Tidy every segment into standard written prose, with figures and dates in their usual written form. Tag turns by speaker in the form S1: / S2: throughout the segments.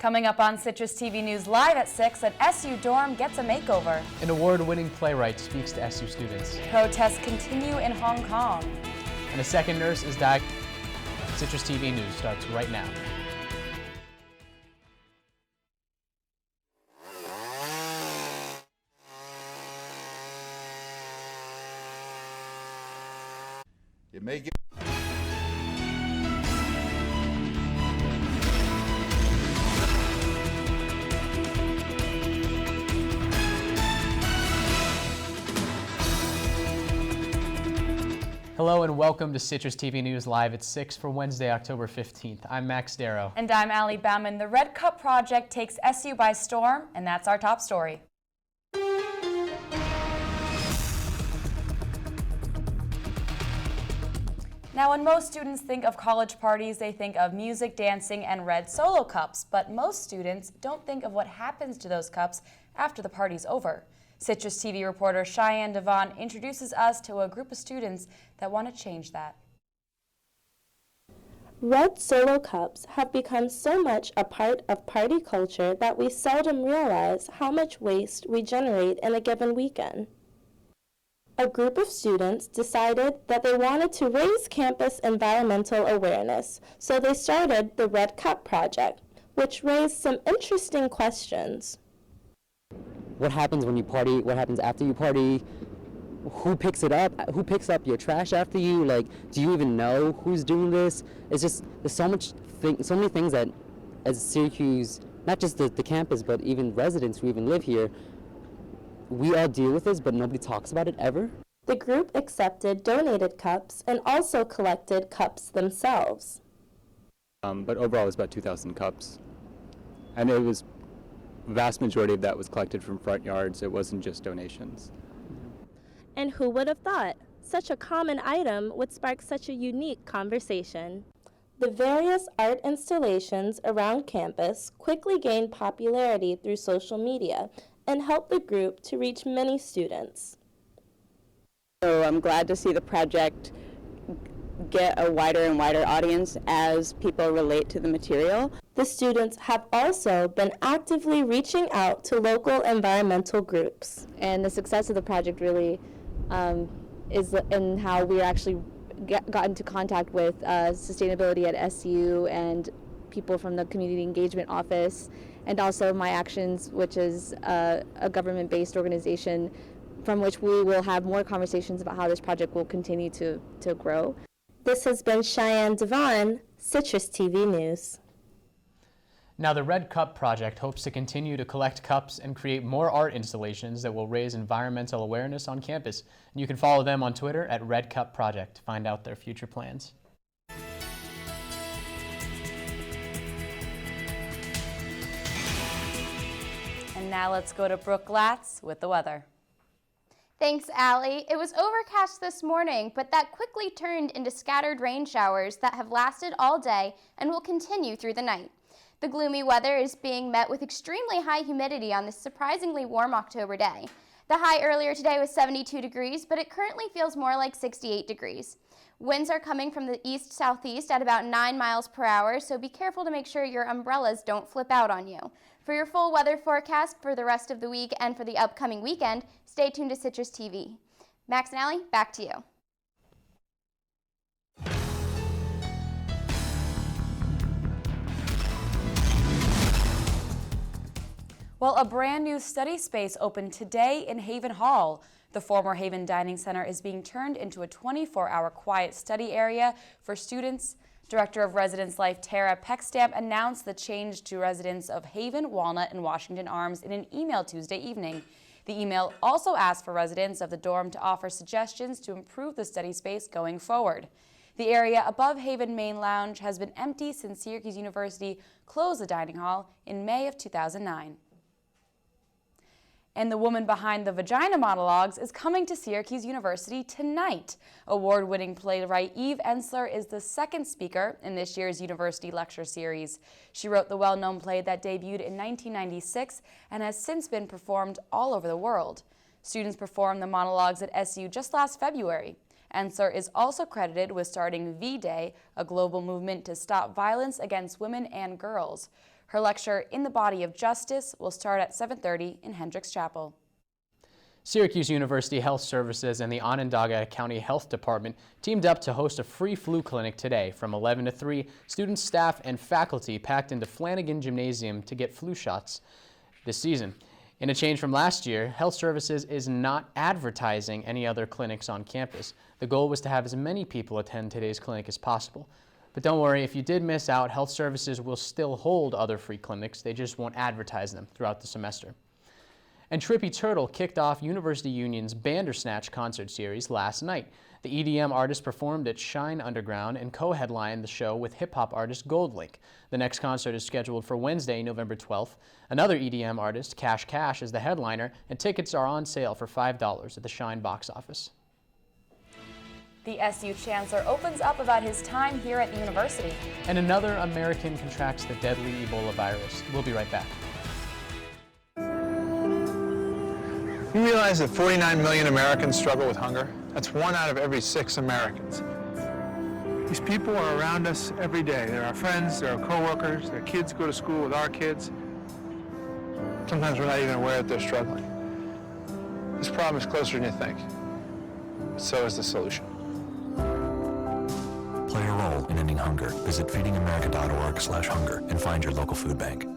S1: Coming up on Citrus TV News Live at 6, an SU dorm gets a makeover.
S2: An award-winning playwright speaks to SU students.
S1: Protests continue in Hong Kong.
S2: And a second nurse is diagnosed. Citrus TV News starts right now.
S3: You may get
S2: Hello and welcome to Citrus TV News Live at 6 for Wednesday, October 15th. I'm Max Darrow.
S1: And I'm Allie Bauman. The Red Cup project takes SU by storm, and that's our top story. Now, when most students think of college parties, they think of music, dancing, and red Solo cups. But most students don't think of what happens to those cups after the party's over. Citrus TV reporter Cheyenne Devon introduces us to a group of students that want to change that.
S4: Red Solo cups have become so much a part of party culture that we seldom realize how much waste we generate in a given weekend. A group of students decided that they wanted to raise campus environmental awareness, so they started the Red Cup project, which raised some interesting questions.
S5: What happens when you party? What happens after you party? Who picks it up? Who picks up your trash after you? Like, do you even know who's doing this? It's just, there's so many things that, as Syracuse, not just the campus, but even residents who even live here, we all deal with this, but nobody talks about it ever.
S4: The group accepted donated cups and also collected cups themselves.
S6: But overall, it was about 2,000 cups, and it was. Vast majority of that was collected from front yards. It wasn't just donations.
S4: And who would have thought such a common item would spark such a unique conversation? The various art installations around campus quickly gained popularity through social media and helped the group to reach many students.
S7: So I'm glad to see the project get a wider and wider audience as people relate to the material.
S4: The students have also been actively reaching out to local environmental groups.
S8: And the success of the project really is in how we actually got into contact with sustainability at SU and people from the Community Engagement Office, and also My Actions, which is a government-based organization from which we will have more conversations about how this project will continue to grow.
S4: This has been Cheyenne Devon, Citrus TV News.
S2: Now, the Red Cup project hopes to continue to collect cups and create more art installations that will raise environmental awareness on campus. And you can follow them on Twitter at Red Cup Project to find out their future plans.
S1: And now let's go to Brooke Glatz with the weather.
S9: Thanks, Allie. It was overcast this morning, but that quickly turned into scattered rain showers that have lasted all day and will continue through the night. The gloomy weather is being met with extremely high humidity on this surprisingly warm October day. The high earlier today was 72 degrees, but it currently feels more like 68 degrees. Winds are coming from the east-southeast at about 9 miles per hour, so be careful to make sure your umbrellas don't flip out on you. For your full weather forecast for the rest of the week and for the upcoming weekend, stay tuned to Citrus TV. Max and Allie, back to you.
S1: Well, a brand new study space opened today in Haven Hall. The former Haven Dining Center is being turned into a 24-hour quiet study area for students. Director of Residence Life Tara Peckstamp announced the change to residents of Haven, Walnut, and Washington Arms in an email Tuesday evening. The email also asked for residents of the dorm to offer suggestions to improve the study space going forward. The area above Haven Main Lounge has been empty since Syracuse University closed the dining hall in May of 2009. And the woman behind the Vagina monologues is coming to Syracuse University tonight. Award-winning playwright Eve Ensler is the second speaker in this year's university lecture series. She wrote the well-known play that debuted in 1996 and has since been performed all over the world. Students performed the monologues at SU just last February. Ensler is also credited with starting V-Day, a global movement to stop violence against women and girls. Her lecture, In the Body of Justice, will start at 7:30 in Hendricks Chapel.
S2: Syracuse University Health Services and the Onondaga County Health Department teamed up to host a free flu clinic today from 11 to 3. Students, staff, and faculty packed into Flanagan Gymnasium to get flu shots this season. In a change from last year, Health Services is not advertising any other clinics on campus. The goal was to have as many people attend today's clinic as possible. But don't worry, if you did miss out, Health Services will still hold other free clinics. They just won't advertise them throughout the semester. And Trippy Turtle kicked off University Union's Bandersnatch concert series last night. The EDM artist performed at Shine Underground and co-headlined the show with hip-hop artist Goldlink. The next concert is scheduled for Wednesday, November 12th. Another EDM artist, Cash Cash, is the headliner, and tickets are on sale for $5 at the Shine box office.
S1: The SU Chancellor opens up about his time here at the university.
S2: And another American contracts the deadly Ebola virus. We'll be right back.
S10: You realize that 49 million Americans struggle with hunger? That's 1 out of every 6 Americans. These people are around us every day. They're our friends, they're our co-workers, their kids go to school with our kids. Sometimes we're not even aware that they're struggling. This problem is closer than you think. So is the solution.
S11: Play a role in ending hunger. Visit feedingamerica.org/hunger and find your local food bank.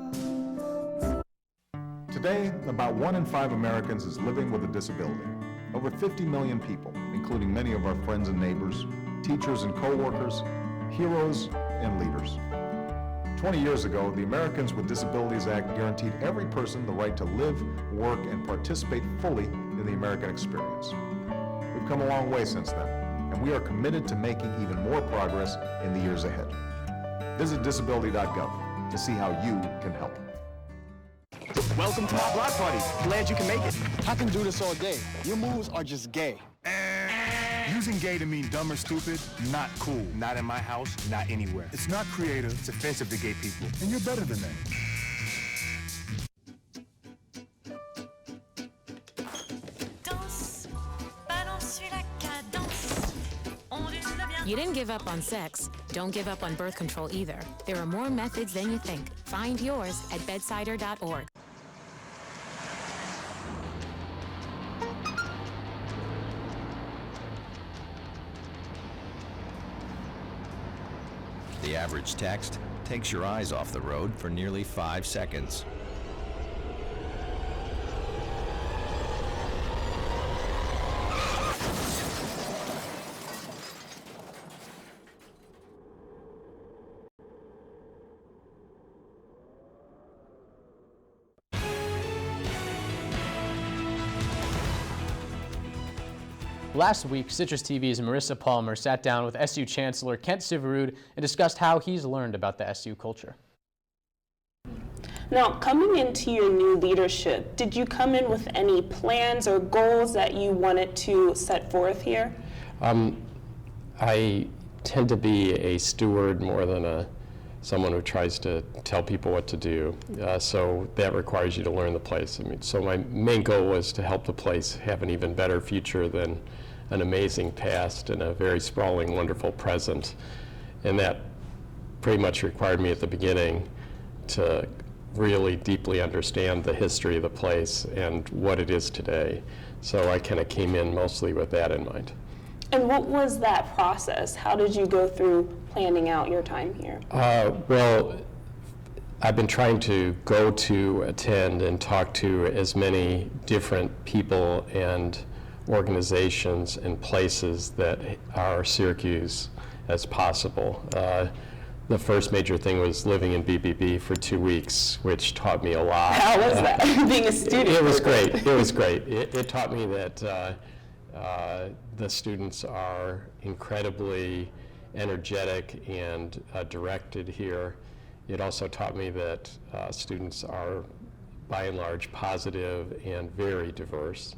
S12: Today, about 1 in 5 Americans is living with a disability. Over 50 million people, including many of our friends and neighbors, teachers and co-workers, heroes and leaders. 20 years ago, the Americans with Disabilities Act guaranteed every person the right to live, work, and participate fully in the American experience. We've come a long way since then, and we are committed to making even more progress in the years ahead. Visit disability.gov to see how you can help.
S13: Welcome to my block party. Glad you can make it. I can do this all day. Your moves are just gay.
S14: Using gay to mean dumb or stupid, not cool. Not in my house, not anywhere. It's not creative, it's offensive to gay people. And you're better than that.
S15: You didn't give up on sex. Don't give up on birth control either. There are more methods than you think. Find yours at bedsider.org.
S16: The average text takes your eyes off the road for nearly 5 seconds.
S2: Last week, CitrusTV's Marissa Palmer sat down with SU Chancellor Kent Syverud and discussed how he's learned about the SU culture.
S17: Now, coming into your new leadership, did you come in with any plans or goals that you wanted to set forth here?
S18: I tend to be a steward more than someone who tries to tell people what to do. So that requires you to learn the place. So my main goal was to help the place have an even better future than an amazing past and a very sprawling, wonderful present. And that pretty much required me at the beginning to really deeply understand the history of the place and what it is today. So I kind of came in mostly with that in mind.
S17: And what was that process? How did you go through planning out your time here?
S18: Well, I've been trying to go to, attend, and talk to as many different people and organizations and places that are Syracuse as possible. The first major thing was living in BBB for 2 weeks, which taught me a lot.
S17: How was that, being a student?
S18: It was great. It was great. It taught me that the students are incredibly energetic and directed here. It also taught me that students are, by and large, positive and very diverse.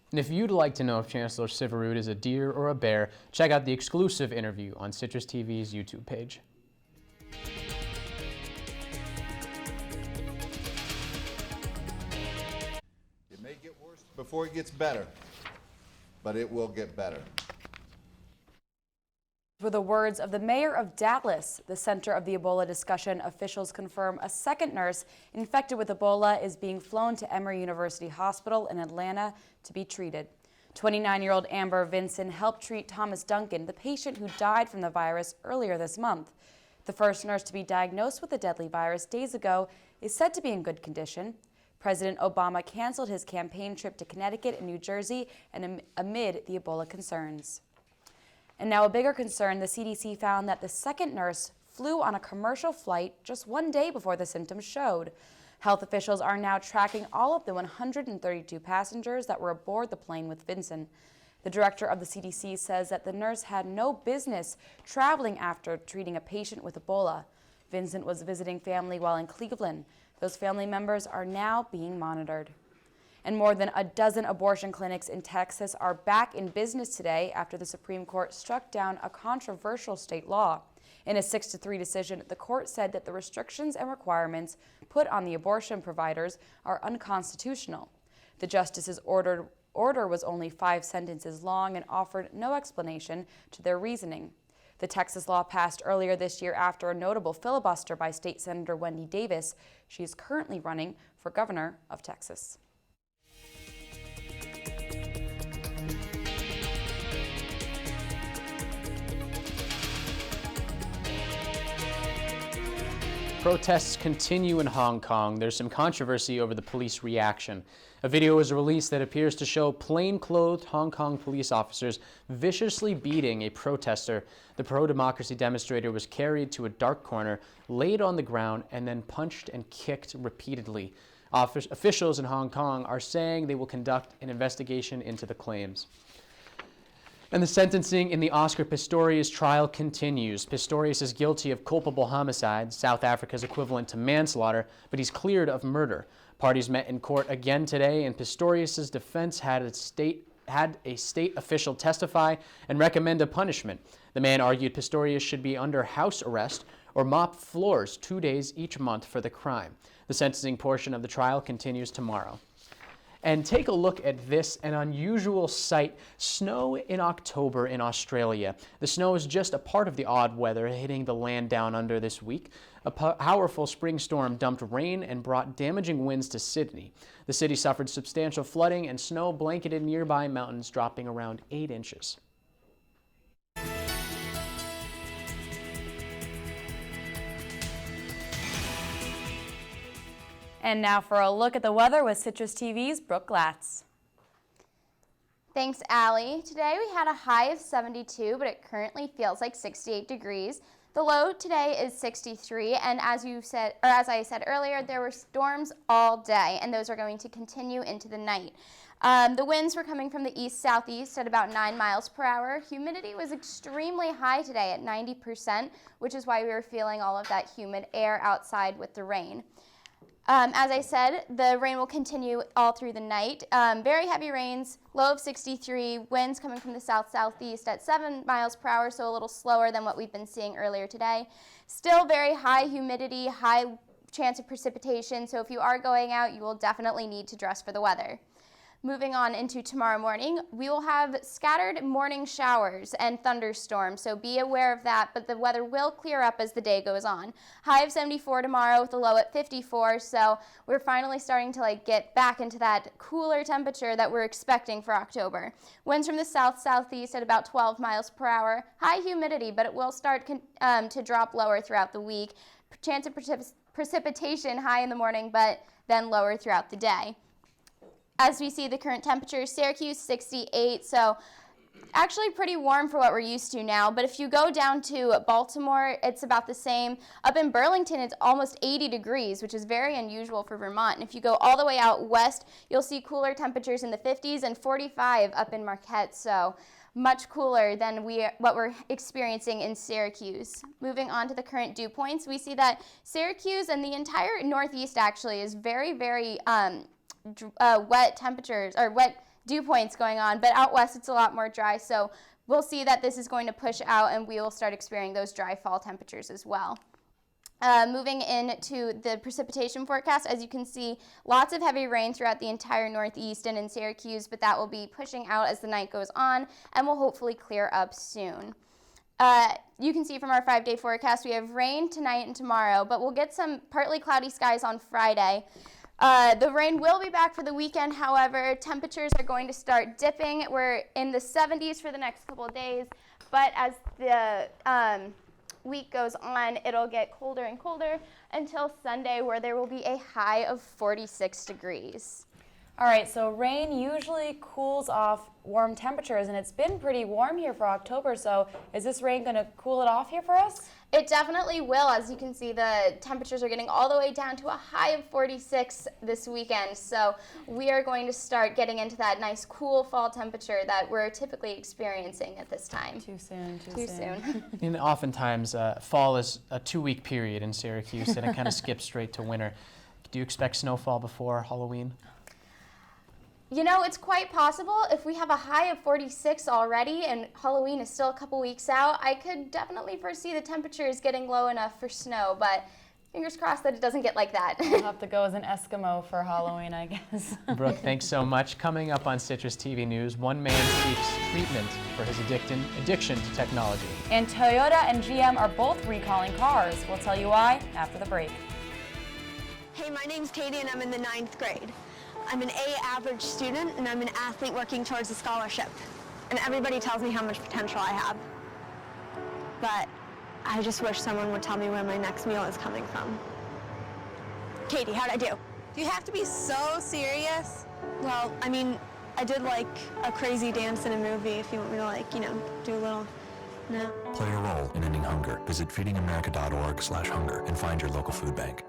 S2: And if you'd like to know if Chancellor Syverud is a deer or a bear, check out the exclusive interview on CitrusTV's YouTube page.
S3: It may get worse before it gets better, but it will get better.
S1: Were the words of the mayor of Dallas, the center of the Ebola discussion. Officials confirm a second nurse infected with Ebola is being flown to Emory University Hospital in Atlanta to be treated. 29-year-old Amber Vinson helped treat Thomas Duncan, the patient who died from the virus earlier this month. The first nurse to be diagnosed with the deadly virus days ago is said to be in good condition. President Obama canceled his campaign trip to Connecticut and New Jersey amid the Ebola concerns. And now a bigger concern, the CDC found that the second nurse flew on a commercial flight just one day before the symptoms showed. Health officials are now tracking all of the 132 passengers that were aboard the plane with Vinson. The director of the CDC says that the nurse had no business traveling after treating a patient with Ebola. Vincent was visiting family while in Cleveland. Those family members are now being monitored. And more than a dozen abortion clinics in Texas are back in business today after the Supreme Court struck down a controversial state law. In a 6-3 decision, the court said that the restrictions and requirements put on the abortion providers are unconstitutional. The justice's order was only 5 sentences long and offered no explanation to their reasoning. The Texas law passed earlier this year after a notable filibuster by State Senator Wendy Davis. She is currently running for governor of Texas.
S2: Protests continue in Hong Kong. There's some controversy over the police reaction. A video was released that appears to show plain-clothed Hong Kong police officers viciously beating a protester. The pro-democracy demonstrator was carried to a dark corner, laid on the ground, and then punched and kicked repeatedly. Officials in Hong Kong are saying they will conduct an investigation into the claims. And the sentencing in the Oscar Pistorius trial continues. Pistorius is guilty of culpable homicide, South Africa's equivalent to manslaughter, but he's cleared of murder. Parties met in court again today, and Pistorius' defense had a state official testify and recommend a punishment. The man argued Pistorius should be under house arrest or mop floors 2 days each month for the crime. The sentencing portion of the trial continues tomorrow. And take a look at this, an unusual sight, snow in October in Australia. The snow is just a part of the odd weather hitting the land down under this week. A powerful spring storm dumped rain and brought damaging winds to Sydney. The city suffered substantial flooding and snow blanketed nearby mountains, dropping around 8 inches.
S1: And now for a look at the weather with Citrus TV's Brooke Glatz.
S9: Thanks, Allie. Today we had a high of 72, but it currently feels like 68 degrees. The low today is 63, and as I said earlier, there were storms all day, and those are going to continue into the night. The winds were coming from the east-southeast at about 9 miles per hour. Humidity was extremely high today at 90%, which is why we were feeling all of that humid air outside with the rain. As I said, the rain will continue all through the night. Very heavy rains, low of 63, winds coming from the south-southeast at 7 miles per hour, so a little slower than what we've been seeing earlier today. Still very high humidity, high chance of precipitation, so if you are going out, you will definitely need to dress for the weather. Moving on into tomorrow morning, we will have scattered morning showers and thunderstorms, so be aware of that, but the weather will clear up as the day goes on. High of 74 tomorrow with a low at 54, so we're finally starting to get back into that cooler temperature that we're expecting for October. Winds from the south-southeast at about 12 miles per hour. High humidity, but it will start to drop lower throughout the week. Chance of precipitation high in the morning, but then lower throughout the day. As we see the current temperature, Syracuse 68, so actually pretty warm for what we're used to now. But if you go down to Baltimore, it's about the same. Up in Burlington, it's almost 80 degrees, which is very unusual for Vermont. And if you go all the way out west, you'll see cooler temperatures in the 50s and 45 up in Marquette. So much cooler than what we're experiencing in Syracuse. Moving on to the current dew points, we see that Syracuse and the entire Northeast actually is very, very wet temperatures or wet dew points going on, but out west it's a lot more dry, so we'll see that this is going to push out and we will start experiencing those dry fall temperatures as well. Moving into the precipitation forecast, as you can see, lots of heavy rain throughout the entire Northeast and in Syracuse, but that will be pushing out as the night goes on and will hopefully clear up soon. You can see from our 5-day forecast we have rain tonight and tomorrow, but we'll get some partly cloudy skies on Friday. The rain will be back for the weekend, however. Temperatures are going to start dipping. We're in the 70s for the next couple of days, but as the week goes on, it'll get colder and colder until Sunday, where there will be a high of 46 degrees.
S1: All right, so rain usually cools off warm temperatures, and it's been pretty warm here for October, so is this rain going to cool it off here for us?
S9: It definitely will. As you can see, the temperatures are getting all the way down to a high of 46 this weekend, so we are going to start getting into that nice cool fall temperature that we're typically experiencing at this time.
S1: Too soon,
S9: Too soon.
S2: And oftentimes, fall is a 2-week period in Syracuse, and it kind of skips straight to winter. Do you expect snowfall before Halloween?
S9: You know, it's quite possible. If we have a high of 46 already and Halloween is still a couple weeks out, I could definitely foresee the temperatures getting low enough for snow, but fingers crossed that it doesn't get like that.
S1: I'll have to go as an Eskimo for Halloween, I guess.
S2: Brooke, thanks so much. Coming up on Citrus TV News, one man seeks treatment for his addiction to technology.
S1: And Toyota and GM are both recalling cars. We'll tell you why after the break.
S19: Hey, my name's Katie and I'm in the 9th grade. I'm an A average student and I'm an athlete working towards a scholarship. And everybody tells me how much potential I have. But I just wish someone would tell me where my next meal is coming from. Katie, how'd I do?
S20: Do you have to be so serious?
S19: Well, I mean, I did like a crazy dance in a movie if you want me to like, you know, do a little, no.
S11: Play a role in ending hunger. Visit feedingamerica.org/hunger and find your local food bank.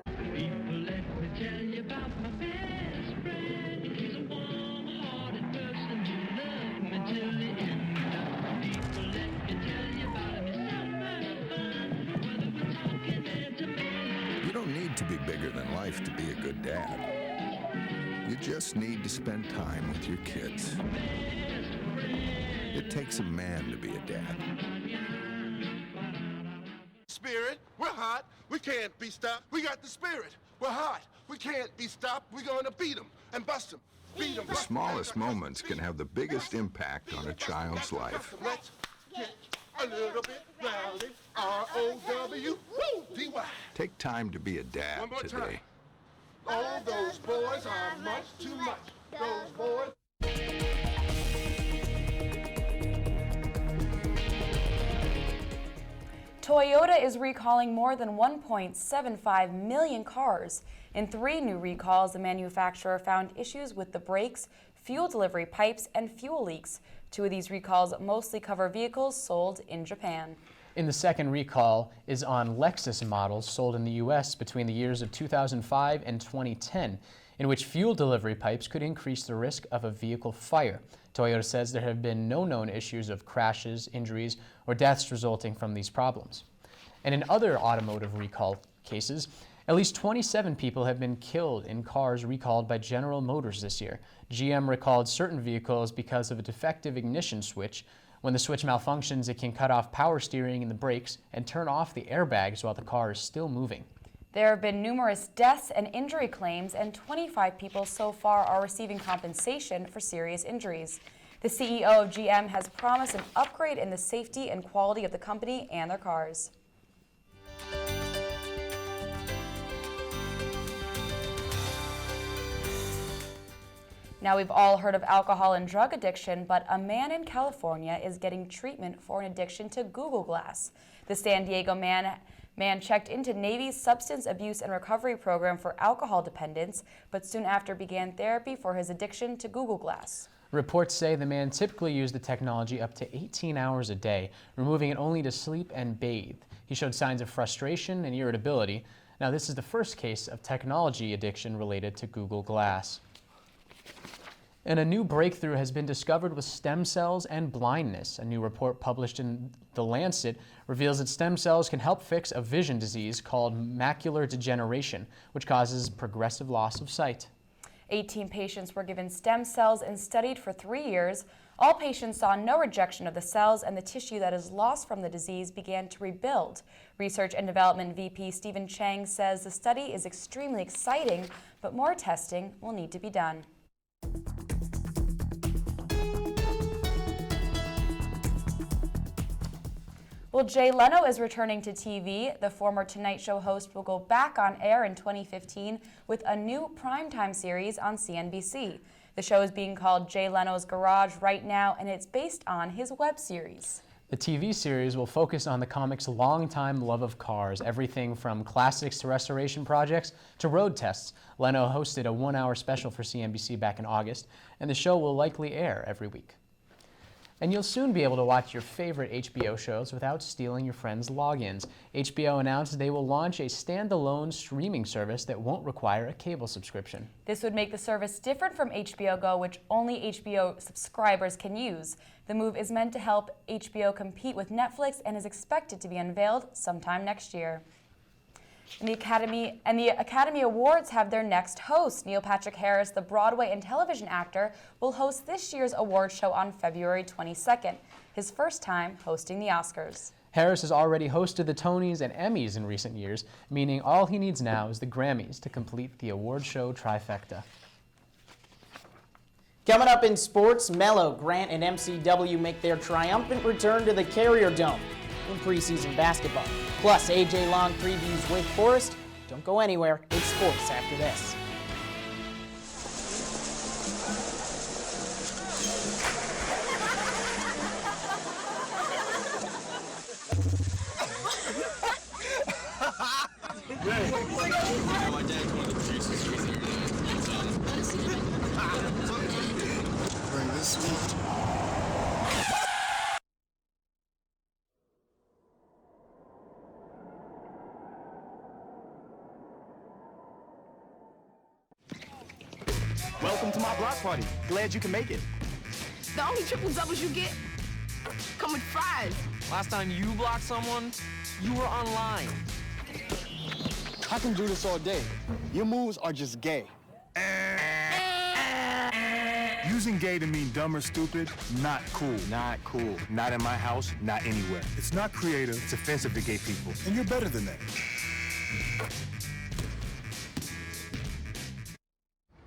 S3: You don't need to be bigger than life to be a good dad. You just need to spend time with your kids. It takes a man to be a dad.
S21: Spirit, we're hot. We can't be stopped. We got the spirit. We're hot. We can't be stopped. We're going to beat them and bust them. Beat them.
S3: The smallest moments can have the biggest impact on a child's life.
S21: Let's get a little bit rowdy. R-O-W-D-Y.
S3: Take time to be a dad
S21: One more
S3: today.
S21: time. All those boys are much too much. Those boys.
S1: Toyota is recalling more than 1.75 million cars. In 3 new recalls, the manufacturer found issues with the brakes, fuel delivery pipes, and fuel leaks. 2 of these recalls mostly cover vehicles sold in Japan.
S2: In the second recall is on Lexus models sold in the U.S. between the years of 2005 and 2010, in which fuel delivery pipes could increase the risk of a vehicle fire. Toyota says there have been no known issues of crashes, injuries, or deaths resulting from these problems. And in other automotive recall cases, at least 27 people have been killed in cars recalled by General Motors this year. GM recalled certain vehicles because of a defective ignition switch. When the switch malfunctions, it can cut off power steering and the brakes and turn off the airbags while the car is still moving.
S1: There have been numerous deaths and injury claims, and 25 people so far are receiving compensation for serious injuries. The CEO of GM has promised an upgrade in the safety and quality of the company and their cars. Now, we've all heard of alcohol and drug addiction, but a man in California is getting treatment for an addiction to Google Glass. The San Diego man checked into Navy's Substance Abuse and Recovery Program for alcohol dependence, but soon after began therapy for his addiction to Google Glass.
S2: Reports say the man typically used the technology up to 18 hours a day, removing it only to sleep and bathe. He showed signs of frustration and irritability. Now, this is the first case of technology addiction related to Google Glass. And a new breakthrough has been discovered with stem cells and blindness. A new report published in The Lancet reveals that stem cells can help fix a vision disease called macular degeneration, which causes progressive loss of sight.
S1: 18 patients were given stem cells and studied for 3 years. All patients saw no rejection of the cells, and the tissue that is lost from the disease began to rebuild. Research and Development VP Stephen Chang says the study is extremely exciting, but more testing will need to be done. Well, Well, Jay Leno is returning to TV. The former Tonight Show host will go back on air in 2015 with a new primetime series on CNBC. The show is being called Jay Leno's Garage right now, and it's based on his web series.
S2: The TV series will focus on the comic's longtime love of cars, everything from classics to restoration projects to road tests. Leno hosted a 1-hour special for CNBC back in August, and the show will likely air every week. And you'll soon be able to watch your favorite HBO shows without stealing your friends' logins. HBO announced they will launch a standalone streaming service that won't require a cable subscription.
S1: This would make the service different from HBO Go, which only HBO subscribers can use. The move is meant to help HBO compete with Netflix and is expected to be unveiled sometime next year. And the Academy Awards have their next host. Neil Patrick Harris, the Broadway and television actor, will host this year's award show on February 22nd, his first time hosting the Oscars.
S2: Harris has already hosted the Tonys and Emmys in recent years, meaning all he needs now is the Grammys to complete the award show trifecta.
S5: Coming up in sports, Mello, Grant, and MCW make their triumphant return to the Carrier Dome in preseason basketball. Plus, AJ Long previews Wake Forest. Don't go anywhere. It's sports after this.
S21: Bring this one.
S13: Welcome to my block party. Glad you can make it.
S22: The only triple doubles you get come with fries.
S23: Last time you blocked someone, you were online.
S13: I can do this all day. Your moves are just gay.
S14: Using gay to mean dumb or stupid, not cool. Not cool. Not in my house, not anywhere. It's not creative, it's offensive to gay people. And you're better than that.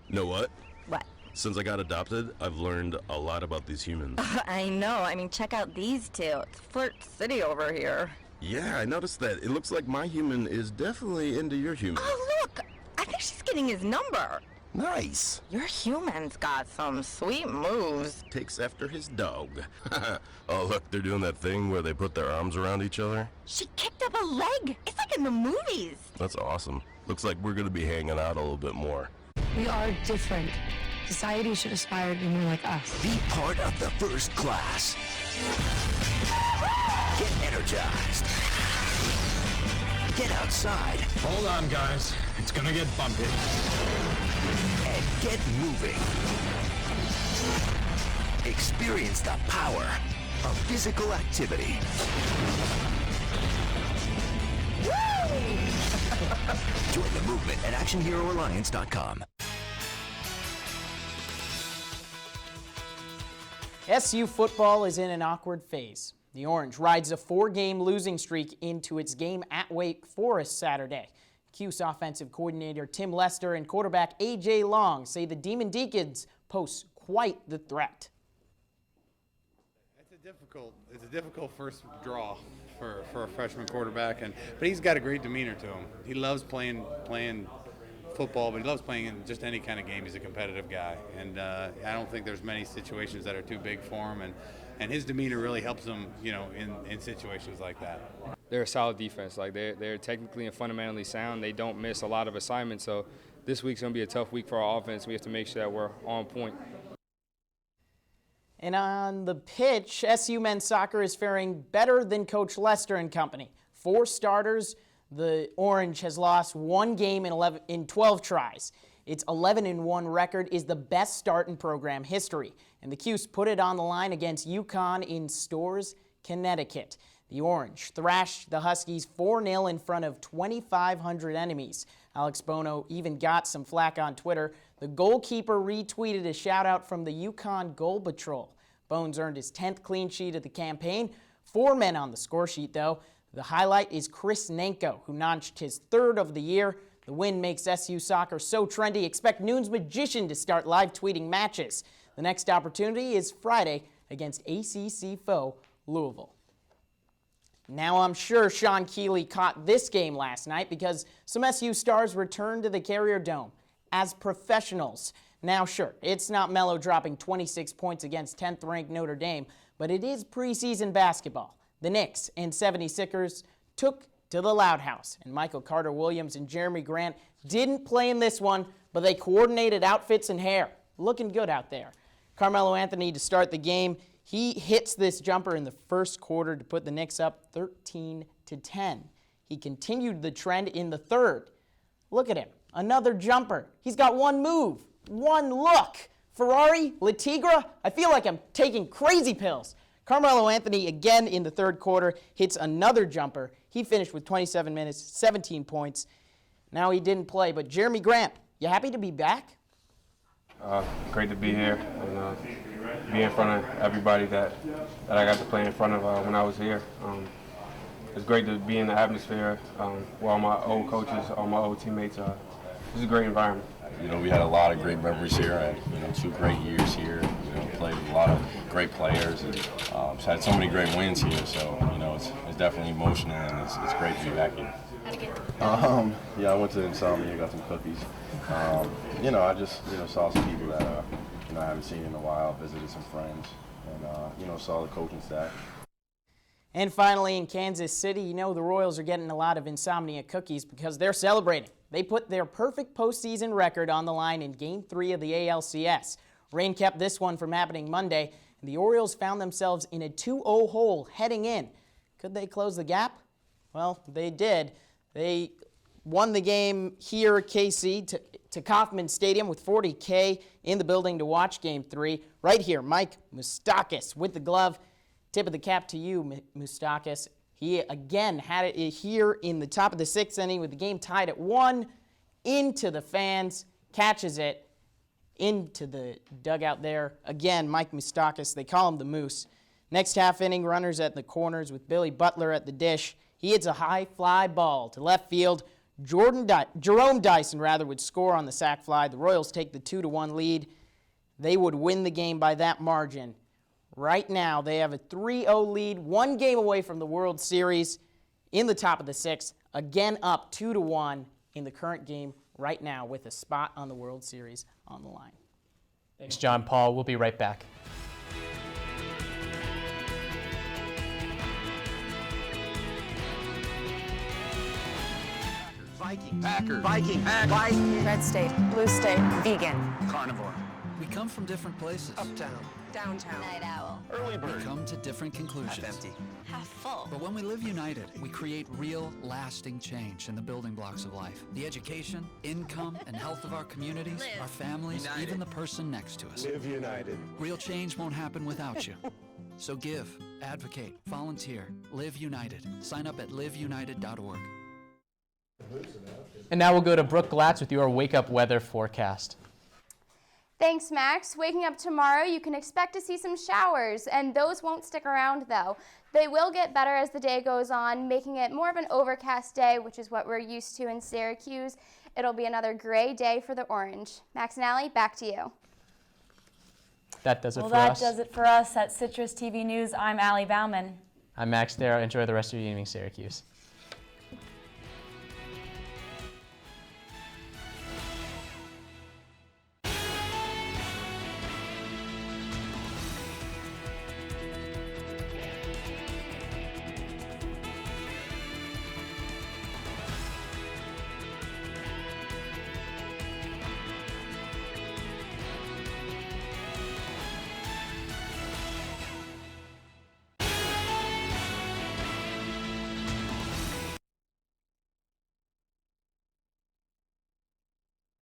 S24: Know what?
S25: What?
S24: Since I got adopted, I've learned a lot about these humans.
S25: I know. I mean, check out these two. It's Flirt City over here.
S24: Yeah, I noticed that. It looks like my human is definitely into your human.
S25: Oh, look! I think she's getting his number.
S24: Nice.
S25: Your human's got some sweet moves.
S24: Takes after his dog. Oh, look, they're doing that thing where they put their arms around each other.
S25: She kicked up a leg. It's like in the movies.
S24: That's awesome. Looks like we're gonna be hanging out a little bit more.
S26: We are different. Society should aspire to be more like us.
S11: Be part of the first class. Get energized. Get outside.
S14: Hold on, guys. It's gonna get bumpy.
S11: And get moving. Experience the power of physical activity. Join the movement at ActionHeroAlliance.com.
S5: SU football is in an awkward phase. The Orange rides a 4-game losing streak into its game at Wake Forest Saturday. Cuse offensive coordinator Tim Lester and quarterback AJ Long say the Demon Deacons pose quite the threat.
S27: It's a difficult first draw for a freshman quarterback, but he's got a great demeanor to him. He loves playing football, but he loves playing in just any kind of game. He's a competitive guy, and I don't think there's many situations that are too big for him, and his demeanor really helps him, in situations like that.
S28: They're a solid defense. Like they're technically and fundamentally sound. They don't miss a lot of assignments, so this week's going to be a tough week for our offense. We have to make sure that we're on point.
S5: And on the pitch, SU men's soccer is faring better than Coach Lester and company. 4 starters. The Orange has lost 1 game in 12 tries. Its 11-1 record is the best start in program history. And the Cuse put it on the line against UConn in Storrs, Connecticut. The Orange thrashed the Huskies 4-0 in front of 2,500 enemies. Alex Bono even got some flack on Twitter. The goalkeeper retweeted a shout-out from the UConn Goal Patrol. Bones earned his 10th clean sheet of the campaign. 4 men on the score sheet, though. The highlight is Chris Nanko, who notched his 3rd of the year. The win makes SU soccer so trendy, expect Noon's Magician to start live tweeting matches. The next opportunity is Friday against ACC foe Louisville. Now I'm sure Sean Keeley caught this game last night because some SU stars returned to the Carrier Dome as professionals. Now sure, it's not Melo dropping 26 points against 10th ranked Notre Dame, but it is preseason basketball. The Knicks and 76ers took to the Loud House, and Michael Carter-Williams and Jeremy Grant didn't play in this one, but they coordinated outfits and hair. Looking good out there. Carmelo Anthony to start the game. He hits this jumper in the first quarter to put the Knicks up 13-10. He continued the trend in the third. Look at him, another jumper. He's got one move, one look. Ferrari, Latigra, I feel like I'm taking crazy pills. Carmelo Anthony again in the third quarter hits another jumper. He finished with 27 minutes, 17 points. Now he didn't play, but Jeremy Grant, you happy to be back?
S4: Great to be here and be in front of everybody that I got to play in front of when I was here. It's great to be in the atmosphere where all my old coaches, all my old teammates. It's a great environment.
S6: You know, we had a lot of great memories here and, you know, 2 great years here. You know, played with a lot of great players and just had so many great wins here. So, you know, it's definitely emotional and it's great to be back here. Yeah, I went to Insomnia, got some cookies. You know, I just, you know, saw some people that, you know, I haven't seen in a while, visited some friends, and, you know, saw the coaching staff.
S5: And finally, in Kansas City, you know the Royals are getting a lot of Insomnia cookies because they're celebrating. They put their perfect postseason record on the line in Game 3 of the ALCS. Rain kept this one from happening Monday, and the Orioles found themselves in a 2-0 hole heading in. Could they close the gap? Well, they did. They won the game here at KC to Kauffman Stadium with 40K in the building to watch Game 3. Right here, Mike Moustakas with the glove. Tip of the cap to you, Moustakas. He again had it here in the top of the 6th inning with the game tied at 1. Into the fans, catches it into the dugout there. Again, Mike Moustakas, they call him the Moose. Next half inning, runners at the corners with Billy Butler at the dish. He hits a high fly ball to left field. Jerome Dyson would score on the sac fly. The Royals take the 2-1 lead. They would win the game by that margin. Right now, they have a 3-0 lead, 1 game away from the World Series in the top of the 6th. Again up 2-1 in the current game right now with a spot on the World Series on the line.
S2: Thanks, John Paul. We'll be right back.
S7: Viking, Packer, Viking, Viking.
S20: Red state, blue state, vegan.
S7: Carnivore.
S8: We come from different places.
S7: Uptown.
S20: Downtown.
S7: Night owl. Early bird.
S8: We come to different conclusions.
S7: Half empty. Half full.
S8: But when we live united, we create real, lasting change in the building blocks of life. The education, income, and health of our communities, our families,
S7: united.
S8: Even the person next to us.
S7: Live united.
S8: Real change won't happen without you. So give, advocate, volunteer, live united. Sign up at liveunited.org.
S2: And now we'll go to Brooke Glatz with your wake-up weather forecast.
S9: Thanks, Max. Waking up tomorrow, you can expect to see some showers, and those won't stick around, though. They will get better as the day goes on, making it more of an overcast day, which is what we're used to in Syracuse. It'll be another gray day for the Orange. Max and Allie, back to you.
S2: That does it for us.
S1: Well, that does it for us at Citrus TV News. I'm Allie Bauman.
S2: I'm Max Darrow. Enjoy the rest of your evening, Syracuse.